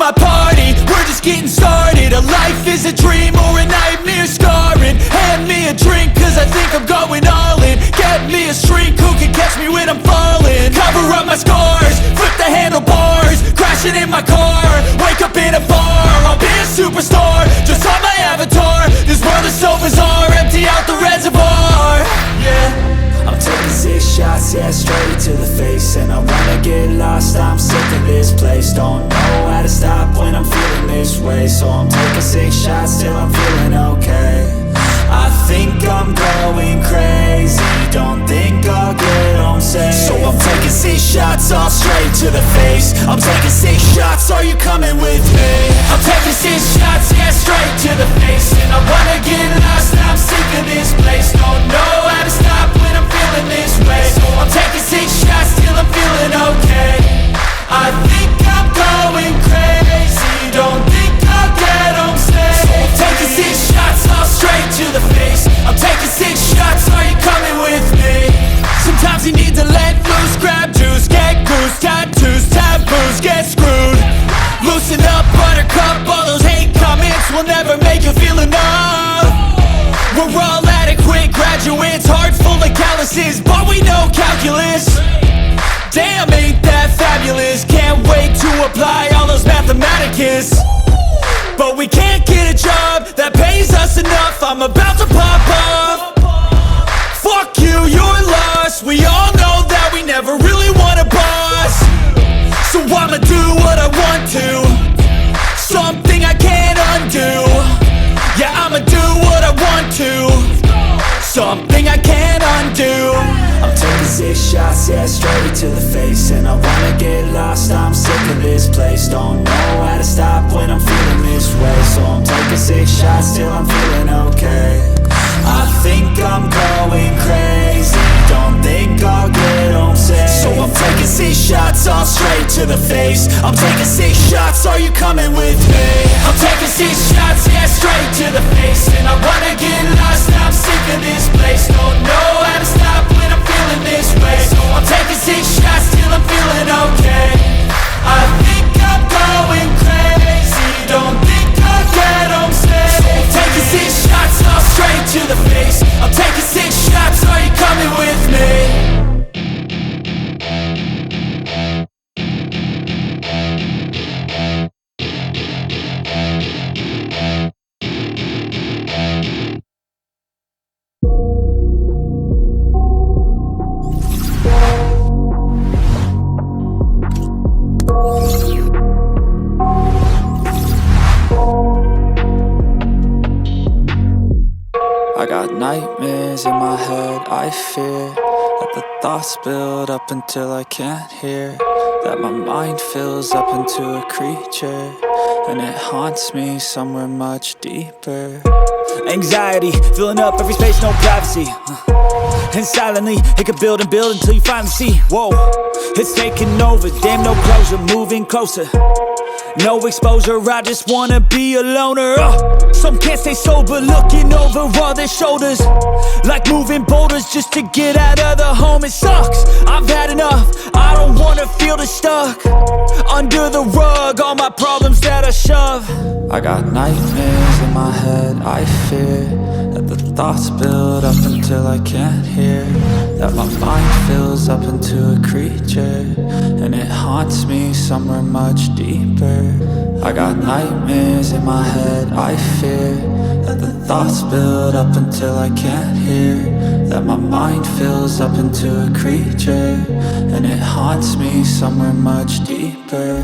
my party, we're just getting started. A life is a dream or a nightmare scarring. Hand me a drink cause I think I'm going all in. Get me a shrink who can catch me when I'm falling. Cover up my scars, flip the handlebars, crashing in my car, wake up in a bar. I'll be a superstar, just on my avatar. This world is so bizarre, empty out the reservoir. Yeah, I'm taking 6 shots, yeah, straight to the face. And I wanna get lost, I'm sick of this place. Don't know how to stop when I'm feeling this way. So I'm taking 6 shots till I'm feeling okay. I think I'm going crazy, don't think I'll get home safe. So I'm taking 6 shots, all straight to the face. I'm taking 6 shots, are you coming with me? I'm taking 6 shots, yeah, straight to the face. And I wanna get lost, I'm sick of this place. Don't know how to stop when I'm feeling this way. So I'm taking 6 shots till I'm feeling okay. I think I'm going crazy, don't think I'll get home safe. So I'm taking 6 shots, all straight to the face. I'm taking 6 shots, are you coming with me? Sometimes you need to let loose, grab juice, get goose, tattoos, taboos, get screwed. Loosen up, buttercup, all those hate comments will never make you feel enough. We're all adequate graduates, heart full of calluses, but we know calculus. Damn, ain't that fabulous? Can't wait to apply all those mathematicus. But we can't get a job that pays us enough. I'm about to pop up. Fuck you, you're lost. We all know that we never really want a boss. So I'ma do what I want to, something I can't undo. Yeah, I'ma do what I want to, something I can't undo. I'm taking 6 shots, yeah, straight to the face. And I wanna get lost, I'm sick of this place. Don't know how to stop when I'm feeling this way. So I'm taking 6 shots till I'm feeling okay. I think I'm going crazy, don't think I'll get home safe. So I'm taking 6 shots, all straight to the face. I'm taking 6 shots, are you coming with me? I'm taking 6 shots, yeah, straight to the face. And I wanna get lost, I'm sick of this place. Don't know how to stop when I'm feeling this way. So I'm taking 6 shots till I'm feeling okay. I think I'm going crazy, don't think I'll get home safe. So I'm taking 6 shots, all straight to the face. I'm taking 6 shots, are you coming with me? I got nightmares in my head, I fear that the thoughts build up until I can't hear. That my mind fills up into a creature, and it haunts me somewhere much deeper. Anxiety, filling up every space, no privacy. And silently, it could build and build until you finally see. Whoa, it's taking over, damn no closure, moving closer. No exposure, I just wanna be a loner. Some can't stay sober, looking over all their shoulders, like moving boulders just to get out of the home. It sucks, I've had enough, I don't wanna feel the stuck under the rug, all my problems that I shove. I got nightmares in my head, I fear that the thoughts build up until I can't hear. That my mind fills up into a creature, and it haunts me somewhere much deeper. I got nightmares in my head, I fear that the thoughts build up until I can't hear. That my mind fills up into a creature, and it haunts me somewhere much deeper.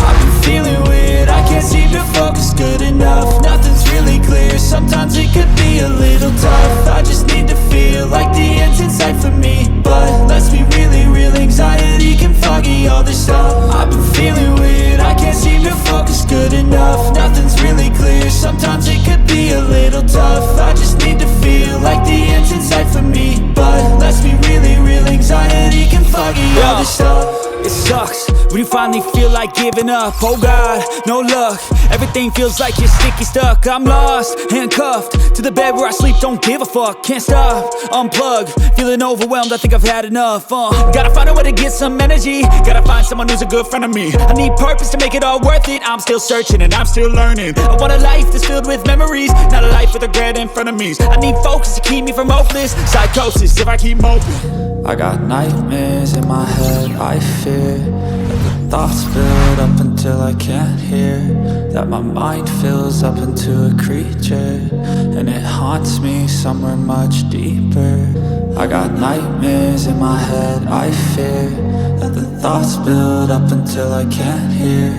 I've been feeling weird, I can't seem to focus good enough. Nothing's really clear, sometimes it could be a little tough. I just need to feel like the end's in sight for me, but let's be really real, anxiety can foggy all this stuff. I've been feeling weird, I can't seem to focus good enough. Nothing's really clear, sometimes it could be a little tough. I just need to feel like the end's in sight for me, but let's be really real, anxiety can foggy all this stuff. It sucks, we When you finally feel like giving up, oh God, no luck. Everything feels like you're sticky stuck. I'm lost, handcuffed to the bed where I sleep, don't give a fuck. Can't stop, unplug, feeling overwhelmed, I think I've had enough. Gotta find a way to get some energy. Gotta find someone who's a good friend of me. I need purpose to make it all worth it. I'm still searching and I'm still learning. I want a life that's filled with memories, not a life with regret and frenemies. I need focus to keep me from hopeless psychosis if I keep moping. I got nightmares in my head, I fear that the thoughts build up until I can't hear, that my mind fills up into a creature, and it haunts me somewhere much deeper. I got nightmares in my head, I fear that the thoughts build up until I can't hear,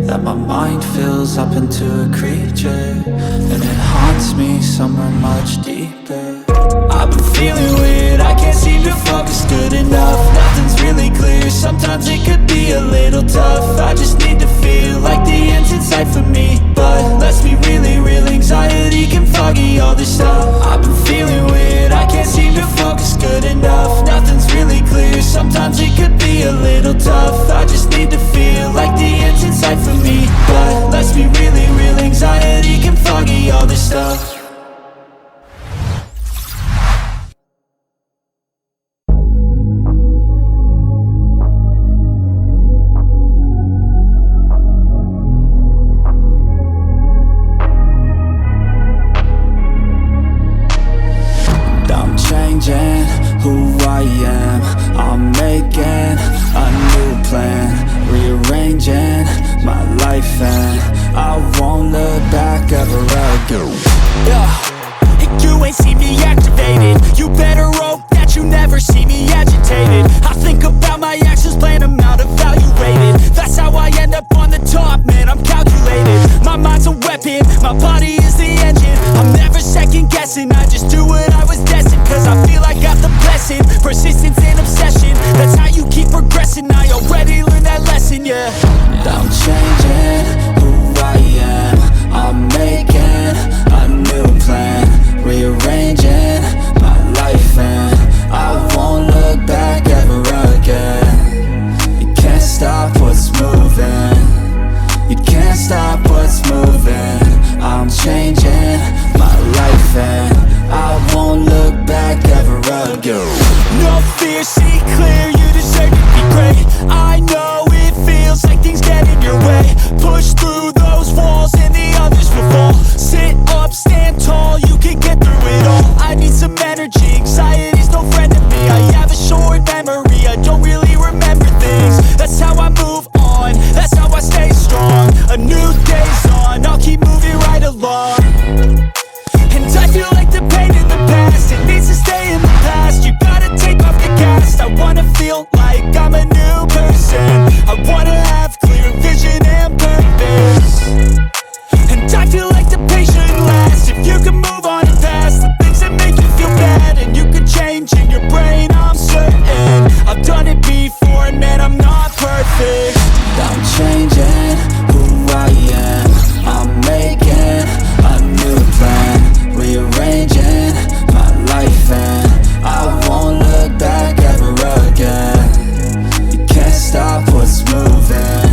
that my mind fills up into a creature, and it haunts me somewhere much deeper. I've been feeling weird, I can't seem to focus good enough. Nothing's really clear, sometimes it could be a little tough. I just need to feel like the end's in sight for me, but let's be really real, anxiety can foggy all this stuff. I've been feeling weird, I can't seem to focus good enough. Nothing's really clear, sometimes it could be a little tough. I just need to feel like the end's in sight for me, but let's be really real, anxiety can foggy all this stuff. Who I am, I'm making a new plan, rearranging my life, and I won't look back ever again. You ain't see me activated, you better hope that you never see me agitated. I think about my actions, plan them out, evaluated. That's how I end up on the top, man, I'm calculated. My mind's a weapon, my body is the engine. I'm never second guessing, I just do what I was destined, cause I feel I got the blessing. Persistence and obsession, that's how you keep progressing. I already learned that lesson, yeah. I'm changing who I am, I'm making a new plan, rearranging my life, and I won't look back ever again. You can't stop what's moving, you can't stop what's moving. I'm changing my life, and I won't look back ever again. No fear, see clear, you deserve to be great. I know it feels like things get in your way. Push through those walls and the others will fall. Sit up, stand tall, you can get through it all. I need some energy, anxiety's no friend to me. I have a short memory, I don't really remember things. That's how I move on, that's how I stay strong. A new day's on, I'll keep moving right along. And I feel like the pain in the past, it needs to stay in the past. You gotta take off the cast. I wanna feel like I'm a new person. I wanna have clear vision and purpose. And I feel like the pain shouldn't last. If you can move on and past the things that make you feel bad, and you can change in your brain, I'm certain. I've done it before and man, I'm not perfect. I'm changing who I am, I'm making a new plan, rearranging my life, and I won't look back ever again. You can't stop what's moving,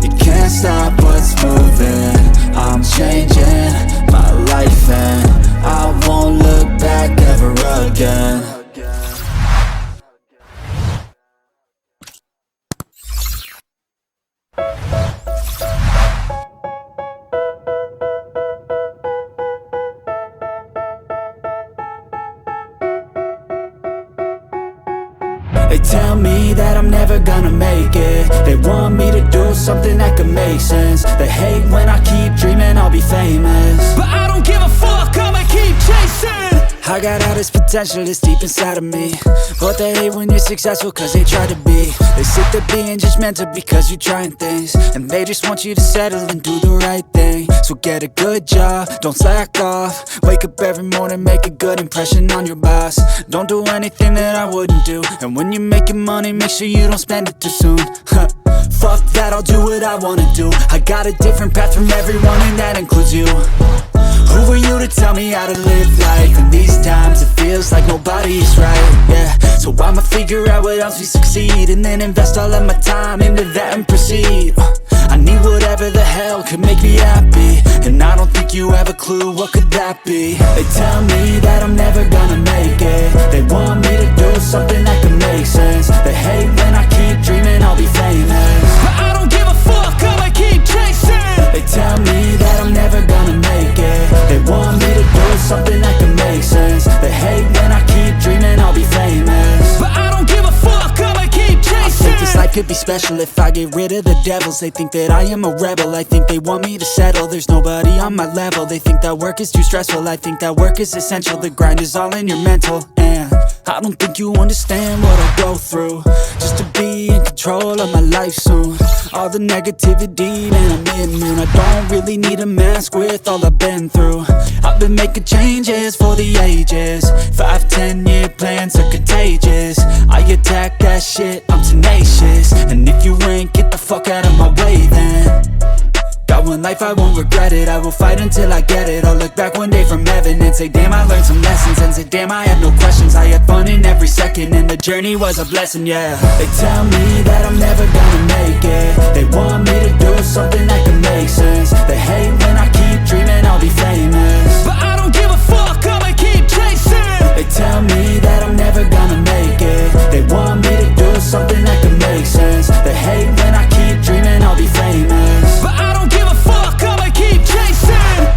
you can't stop what's moving. I'm changing my life, and I won't look back ever again. They tell me that I'm never gonna make it. They want me to do something that could make sense. They hate when I keep dreaming I'll be famous, but I don't give a fuck, I'ma keep chasing. I got all this potential that's deep inside of me, but they hate when you're successful cause they try to be. They sit there being judgmental because you're trying things, and they just want you to settle and do the right thing. So get a good job, don't slack off. Wake up every morning, make a good impression on your boss. Don't do anything that I wouldn't do, and when you're making money, make sure you don't spend it too soon. Fuck that, I'll do what I wanna do. I got a different path from everyone and that includes you. Who are you to tell me how to live life? In these times it feels like nobody's right, yeah. So I'ma figure out what else we succeed, and then invest all of my time into that and proceed. I need whatever the hell could make me happy, and I don't think you have a clue what could that be. They tell me that I'm never gonna make it. They want me to do something that can make sense. They hate when I keep dreaming I'll be famous, but I don't give a fuck, I'ma keep chasing. They tell me that I'm never gonna make it. They want me to do something that can make sense. They hate when I keep dreaming I'll be famous, but I don't give a fuck, I'ma keep chasing. I think this life could be special if I get rid of the devils. They think that I am a rebel, I think they want me to settle. There's nobody on my level. They think that work is too stressful, I think that work is essential. The grind is all in your mental, and I don't think you understand what I go through just to be in control of my life soon. All the negativity, man, I'm immune. I don't really need a mask with all I've been through. I've been making changes for the ages. 5-10 year plans are contagious. I attack that shit, I'm tenacious. And if you ain't, get the fuck out of my way then. Got one life, I won't regret it. I will fight until I get it. I'll look back one day from heaven and say damn, I learned some lessons. And say damn, I had no questions. I had fun in every second, and the journey was a blessing, yeah. They tell me that I'm never gonna make it. They want me to do something that can make sense. They hate when I keep dreaming I'll be famous, but I don't give a fuck, I'ma keep chasing. They tell me that I'm never gonna make it. They want me to do something that can make sense. They hate when I keep dreaming I'll be famous, but I don't give a fuck, I'ma keep chasing.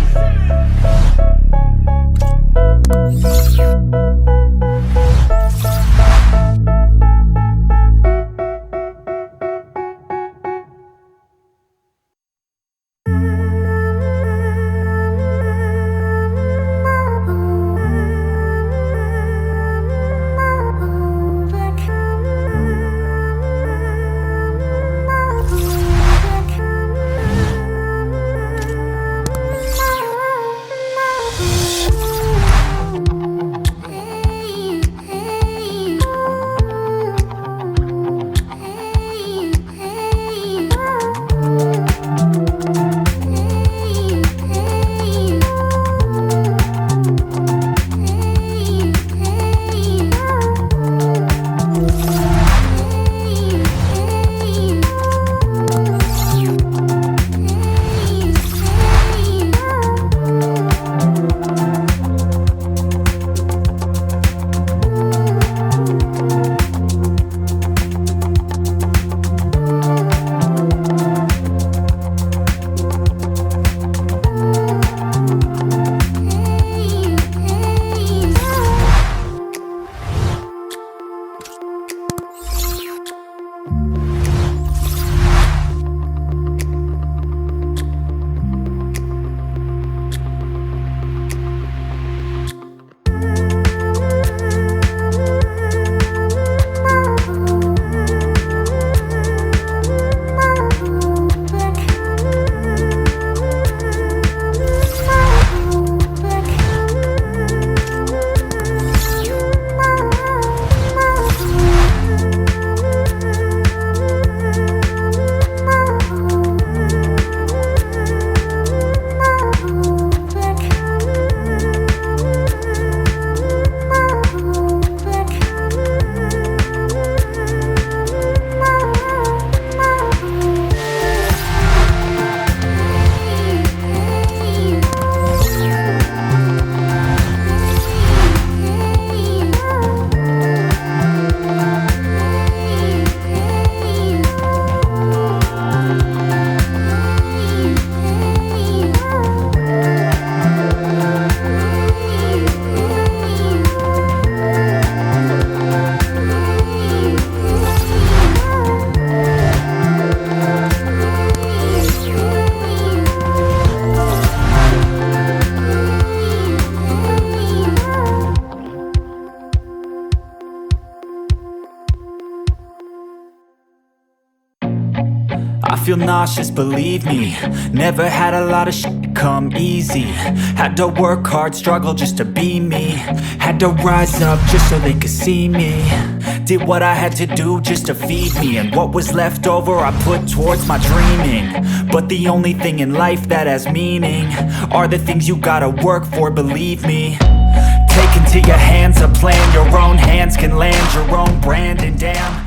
feel nauseous, believe me. Never had a lot of shit come easy. Had to work hard, struggle just to be me. Had to rise up just so they could see me. Did what I had to do just to feed me, and what was left over I put towards my dreaming. But the only thing in life that has meaning are the things you gotta work for, believe me. Take into your hands a plan, your own hands can land your own brand, and damn,